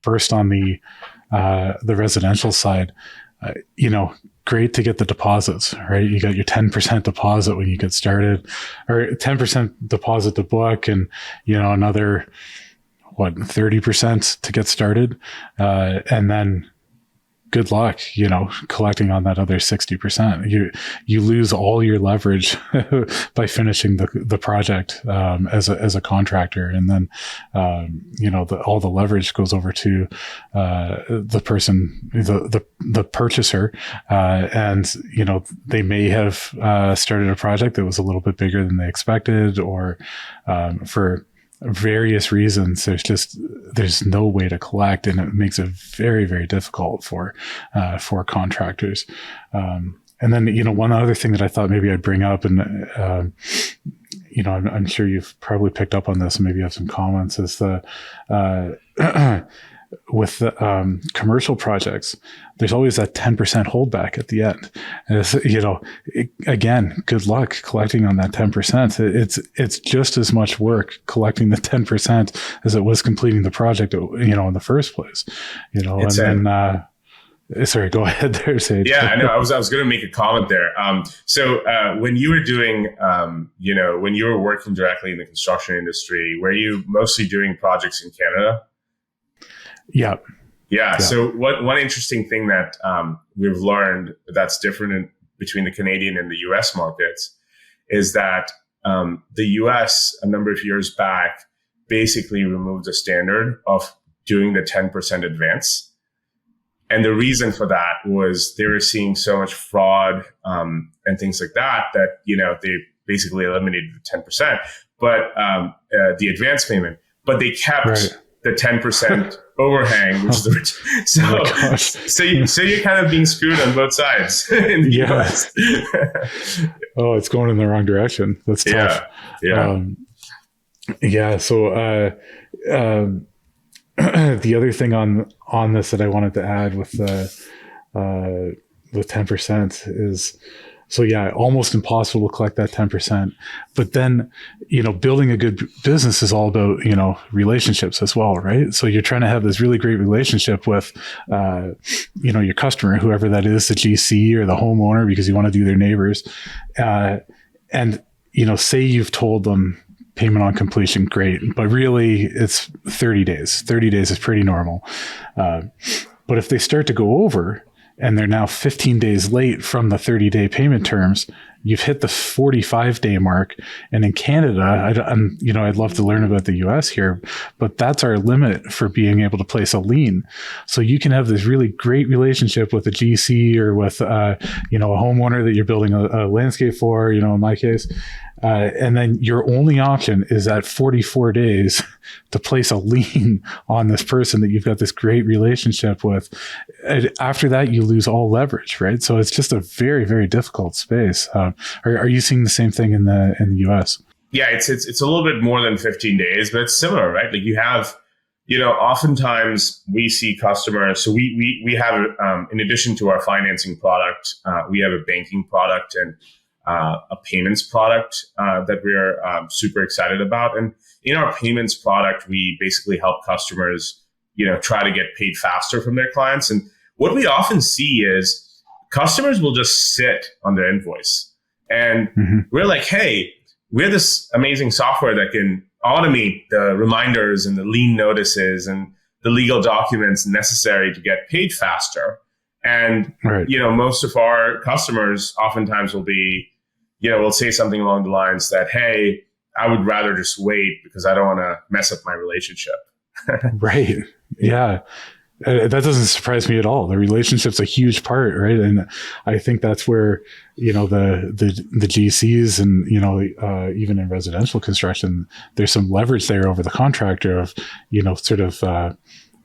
first on the residential side, great to get the deposits, right? You got your 10% deposit when you get started, or 10% deposit to book, and another 30% to get started, and then good luck, collecting on that other 60%. You lose all your leverage by finishing the project as a contractor, and then all the leverage goes over to the person, the purchaser, and they may have started a project that was a little bit bigger than they expected, or for various reasons, there's no way to collect, and it makes it very, very difficult for contractors. And then, one other thing that I thought maybe I'd bring up, and I'm sure you've probably picked up on this, and maybe you have some comments, is with commercial projects, there's always that 10% holdback at the end. Again, good luck collecting on that 10%. It's just as much work collecting the 10% as it was completing the project, in the first place. Sorry, go ahead there, Zaid. Yeah, I know. I was going to make a comment there. So when you were doing, when you were working directly in the construction industry, were you mostly doing projects in Canada? Yeah. So one interesting thing that we've learned that's different between the Canadian and the US markets is that the US, a number of years back, basically removed the standard of doing the 10% advance. And the reason for that was they were seeing so much fraud and things like that they basically eliminated the 10%, but the advance payment, but they kept the 10% overhang, which is the rich. So you're kind of being screwed on both sides in the US. Oh, it's going in the wrong direction. That's tough. So the other thing on this that I wanted to add with the 10% is, almost impossible to collect that 10%. But then, building a good business is all about, relationships as well, right? So you're trying to have this really great relationship with, your customer, whoever that is, the GC or the homeowner, because you want to do their neighbors. And, say you've told them payment on completion, great, but really it's 30 days. 30 days is pretty normal. But if they start to go over, and they're now 15 days late from the 30-day payment terms, you've hit the 45-day mark. And in Canada, I'd love to learn about the US here, but that's our limit for being able to place a lien. So you can have this really great relationship with a GC or with, a homeowner that you're building a landscape for, in my case. And then your only option is at 44 days to place a lien on this person that you've got this great relationship with. And after that, you lose all leverage, right? So it's just a very, very difficult space. Are you seeing the same thing in the US? Yeah, it's a little bit more than 15 days, but it's similar, right? Like you have, oftentimes we see customers. So we have, in addition to our financing product, we have a banking product and a payments product that we're super excited about. And in our payments product, we basically help customers, try to get paid faster from their clients. And what we often see is customers will just sit on their invoice. And we're like, hey, we're this amazing software that can automate the reminders and the lien notices and the legal documents necessary to get paid faster. And, most of our customers oftentimes will be, we'll say something along the lines that, hey, I would rather just wait because I don't want to mess up my relationship. Right. Yeah. That doesn't surprise me at all. The relationship's a huge part, right? And I think that's where, the GCs and, even in residential construction, there's some leverage there over the contractor of,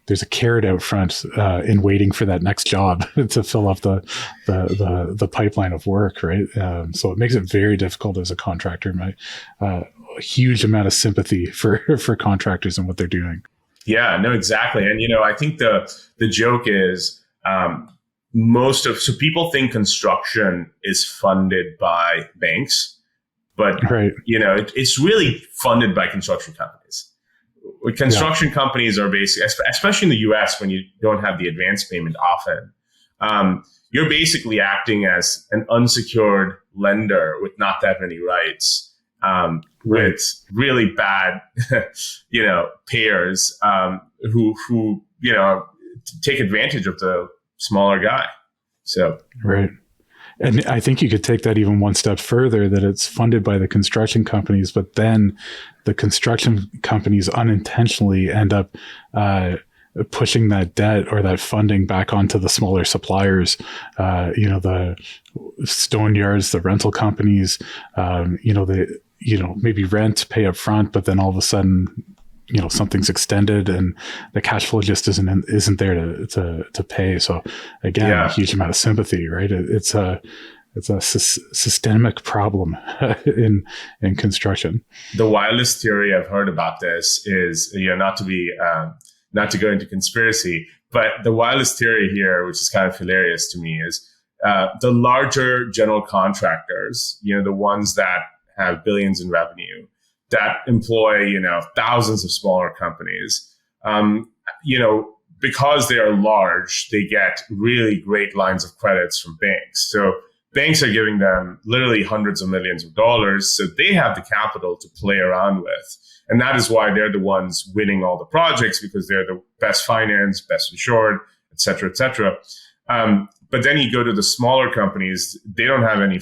there's a carrot out front in waiting for that next job to fill up the pipeline of work, right? So it makes it very difficult as a contractor. A huge amount of sympathy for contractors and what they're doing. Yeah, no, exactly. And, I think the joke is so people think construction is funded by banks, but, it's really funded by construction companies. construction companies are basically, especially in the US, when you don't have the advance payment often, you're basically acting as an unsecured lender with not that many rights, with really bad, payers who take advantage of the smaller guy. So right. And I think you could take that even one step further, that it's funded by the construction companies, but then the construction companies unintentionally end up pushing that debt or that funding back onto the smaller suppliers, the stone yards, the rental companies, maybe rent, pay up front, but then all of a sudden, something's extended and the cash flow just isn't there to pay. So again, a huge amount of sympathy, right? It's a systemic problem in construction. The wildest theory I've heard about this is, not to go into conspiracy, but the wildest theory here, which is kind of hilarious to me, is the larger general contractors, the ones that have billions in revenue, that employ, thousands of smaller companies, because they are large, they get really great lines of credits from banks. So banks are giving them literally hundreds of millions of dollars. So they have the capital to play around with. And that is why they're the ones winning all the projects, because they're the best financed, best insured, et cetera, et cetera. But then you go to the smaller companies, they don't have any